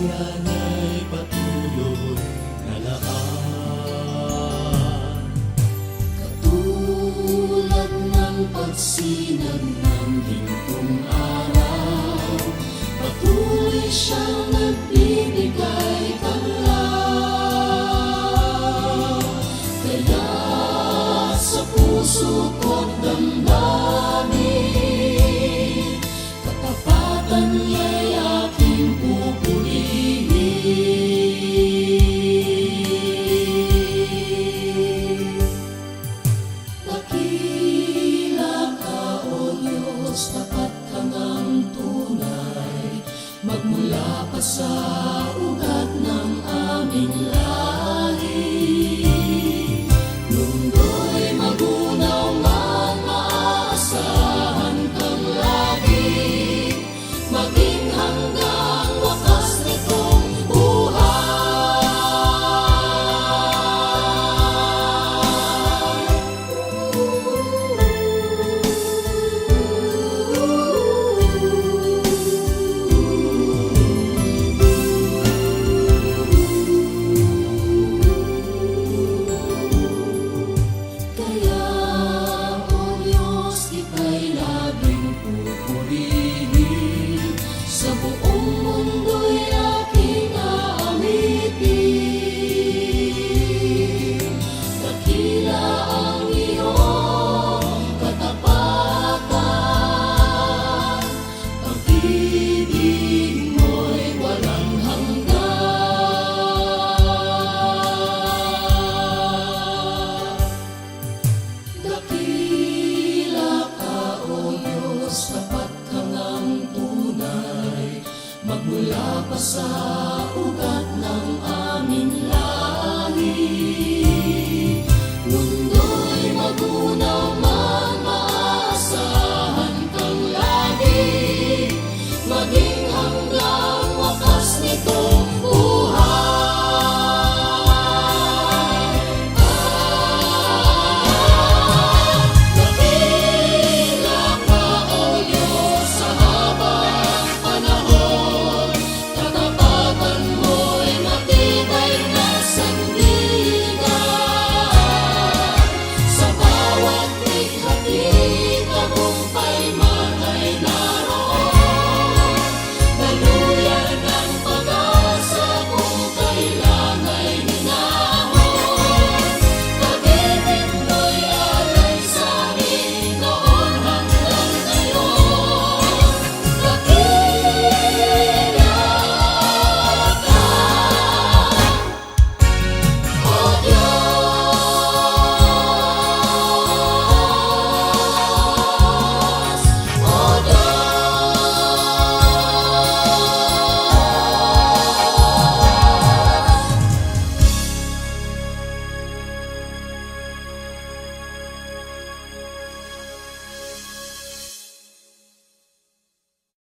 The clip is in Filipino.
yan ay patuloy na laan. Katulad ng pagsinag ng gintong araw, patuloy siyang nagbibigay tanglaw. Kaya sa puso ko't damdamin, katapatan niya'y aking pupurihin. Dakila ka, O Diyos, tapat ka ngang tunay, magmula pa sa ugat ng aming lahi. Mundo'y magunaw man, maaasahan kang lagi, maging hanggang wakas nitong kaya, O Diyos, kita'y laging pupurihin, sa buong mundo'y aking aamitin. Dakila ang iyong katapatan, pag-ibig mo'y walang hanggan. Dakila ka, O Diyos, tapat ka ngang tunay, magmula pa sa ugat ng aming lahi.